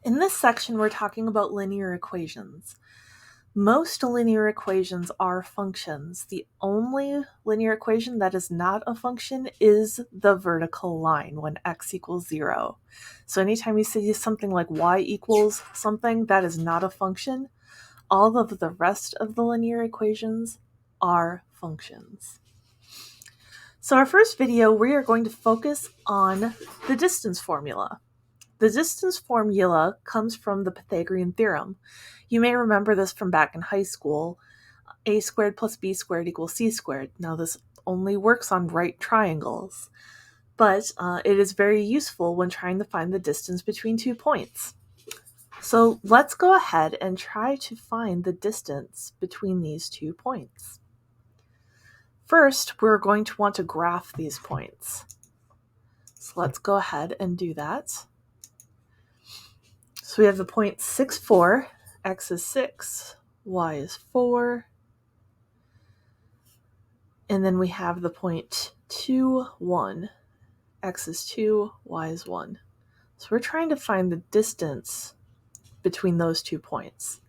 In this section, we're talking about linear equations. Most linear equations are functions. The only linear equation that is not a function is the vertical line when x equals 0. So anytime you see something like y equals something, that is not a function. All of the rest of the linear equations are functions. So our first video, we are going to focus on the distance formula. The distance formula comes from the Pythagorean Theorem. You may remember this from back in high school. A squared plus b squared equals c squared. Now this only works on right triangles, but it is very useful when trying to find the distance between 2 points. So let's go ahead and try to find the distance between these 2 points. First, we're going to want to graph these points. So let's go ahead and do that. So we have the point 6, 4, x is 6, y is 4, and then we have the point 2, 1, x is 2, y is 1. So we're trying to find the distance between those 2 points.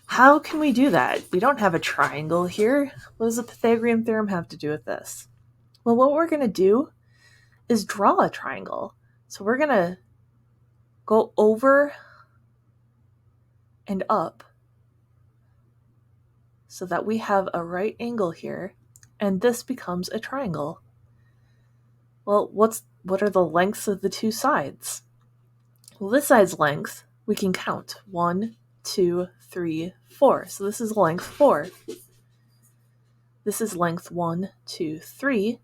How can we do that? We don't have a triangle here. What does the Pythagorean theorem have to do with this? Well, what we're going to do is draw a triangle. So we're going to go over and up so that we have a right angle here, and this becomes a triangle. Well, what are the lengths of the 2 sides? Well, this side's length, we can count. 1, 2, 3, 4. So this is length 4. This is length 1, 2, 3.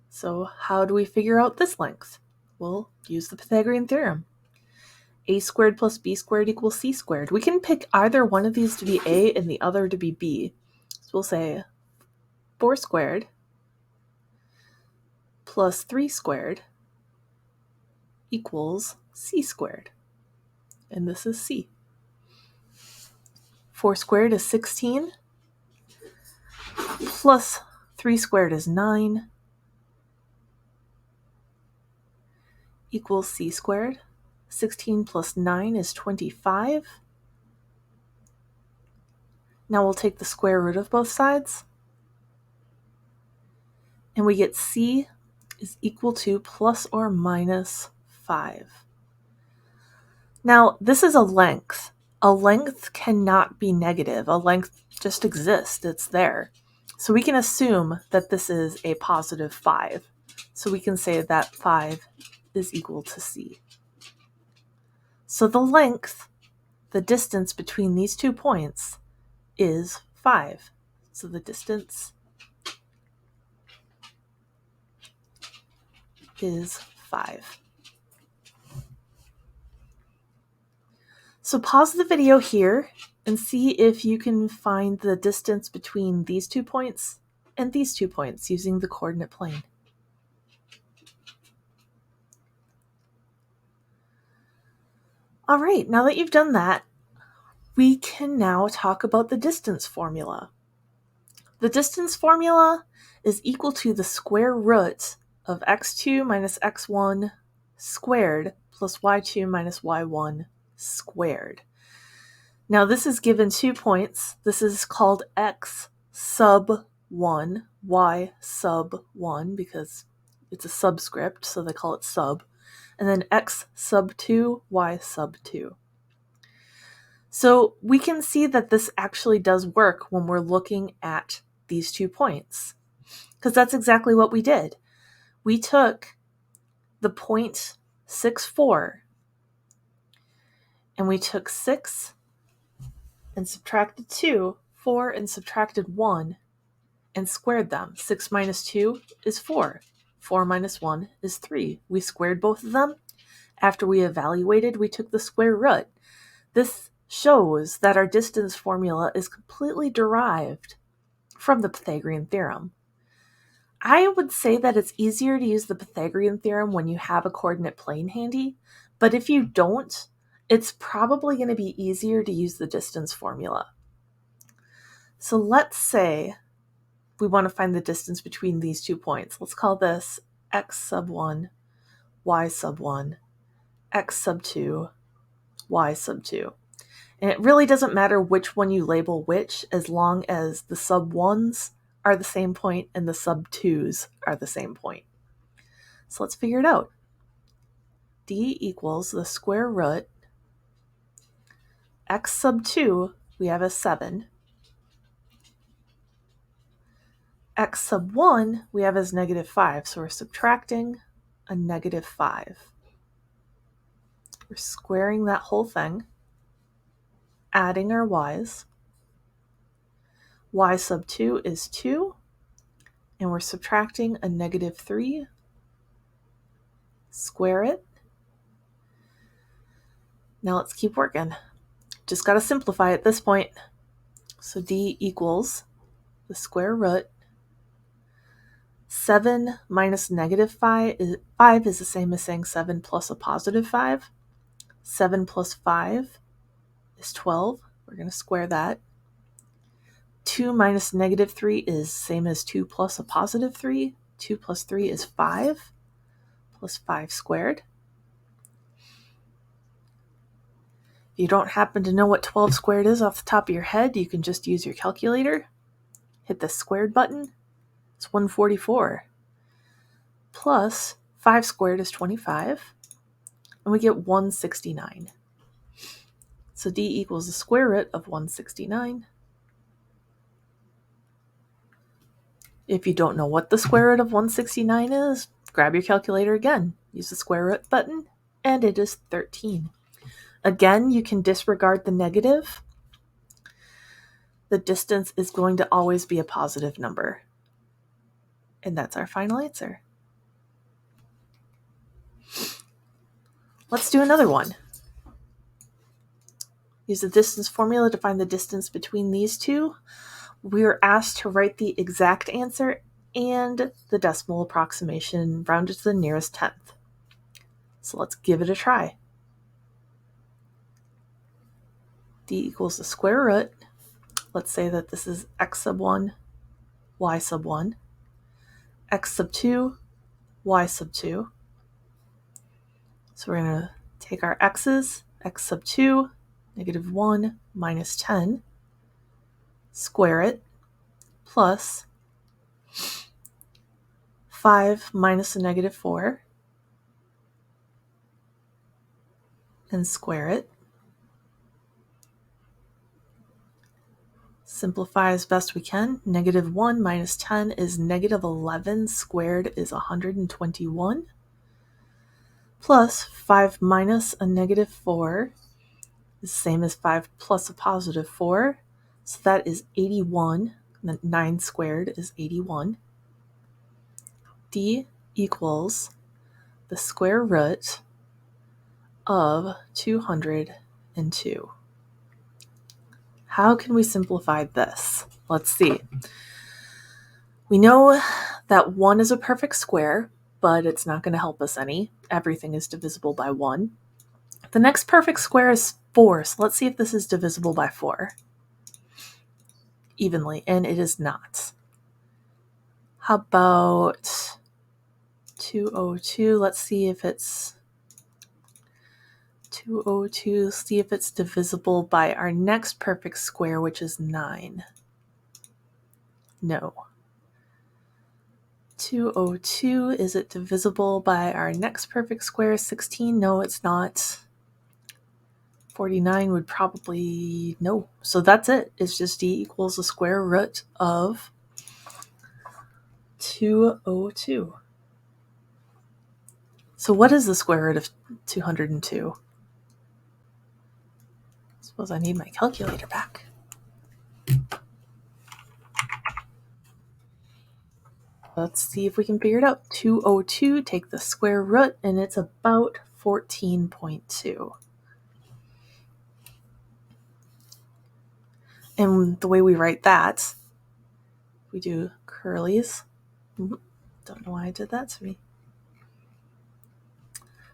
So how do we figure out this length? We'll use the Pythagorean theorem. A squared plus b squared equals c squared. We can pick either one of these to be a and the other to be b. So we'll say 4 squared plus 3 squared equals c squared. And this is c. 4 squared is 16 plus 3 squared is 9 equals c squared. 16 plus 9 is 25. Now we'll take the square root of both sides, and we get c is equal to plus or minus 5. Now, this is a length. A length cannot be negative. A length just exists. It's there. So we can assume that this is a positive 5. So we can say that 5 is equal to c. So the length, the distance between these 2 points, is 5. So the distance is 5. So pause the video here and see if you can find the distance between these 2 points and these 2 points using the coordinate plane. All right, now that you've done that, we can now talk about the distance formula. The distance formula is equal to the square root of x2 minus x1 squared plus y2 minus y1 squared. Now this is given 2 points. This is called x sub 1, y sub 1 because it's a subscript, so they call it sub. And then x sub 2, y sub 2. So we can see that this actually does work when we're looking at these 2 points, because that's exactly what we did. We took the point 6, 4, and we took 6 and subtracted 2, 4 and subtracted 1, and squared them. 6 minus 2 is 4. 4 minus 1 is 3. We squared both of them. After we evaluated, we took the square root. This shows that our distance formula is completely derived from the Pythagorean theorem. I would say that it's easier to use the Pythagorean theorem when you have a coordinate plane handy, but if you don't, it's probably going to be easier to use the distance formula. So let's say we want to find the distance between these 2 points. Let's call this x sub 1, y sub 1, x sub 2, y sub 2. And it really doesn't matter which one you label which, as long as the sub 1s are the same point and the sub 2s are the same point. So let's figure it out. D equals the square root. X sub 2 we have as 7. X sub 1 we have as negative 5, so we're subtracting a negative 5. We're squaring that whole thing, adding our y's. Y sub 2 is 2, and we're subtracting a negative 3. Square it. Now let's keep working. Just got to simplify at this point. So D equals the square root. 7 minus negative 5 is the same as saying 7 plus a positive 5. 7 plus 5 is 12. We're going to square that. 2 minus negative 3 is same as 2 plus a positive 3. 2 plus 3 is 5, plus 5 squared. If you don't happen to know what 12 squared is off the top of your head, you can just use your calculator. Hit the squared button. It's 144. Plus 5 squared is 25. And we get 169. So D equals the square root of 169. If you don't know what the square root of 169 is, grab your calculator again. Use the square root button, and it is 13. Again, you can disregard the negative. The distance is going to always be a positive number. And that's our final answer. Let's do another one. Use the distance formula to find the distance between these two. We are asked to write the exact answer and the decimal approximation rounded to the nearest tenth. So let's give it a try. D equals the square root. Let's say that this is x sub 1, y sub 1, x sub 2, y sub 2. So we're going to take our x's, x sub 2, negative 1 minus 10, square it, plus 5 minus a negative 4, and square it. Simplify as best we can. Negative 1 minus 10 is negative 11 squared is 121. Plus 5 minus a negative 4 is the same as 5 plus a positive 4. So that is 81. And then 9 squared is 81. D equals the square root of 202. How can we simplify this? Let's see. We know that 1 is a perfect square, but it's not going to help us any. Everything is divisible by 1. The next perfect square is 4, so let's see if this is divisible by 4 evenly, and it is not. How about 202? Let's see if it's 202. See if it's divisible by our next perfect square, which is 9. No. 202, is it divisible by our next perfect square, 16? No, it's not. 49 would probably, no. So that's it. It's just D equals the square root of 202. So what is the square root of 202? I suppose I need my calculator back. Let's see if we can figure it out. 202, take the square root, and it's about 14.2. And the way we write that, we do curlies. Don't know why I did that to me.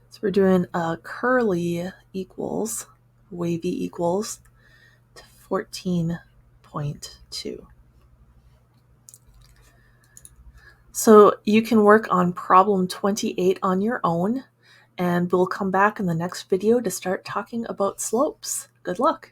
So we're doing a curly equals, wavy equals, to 14.2. So you can work on problem 28 on your own, and we'll come back in the next video to start talking about slopes. Good luck!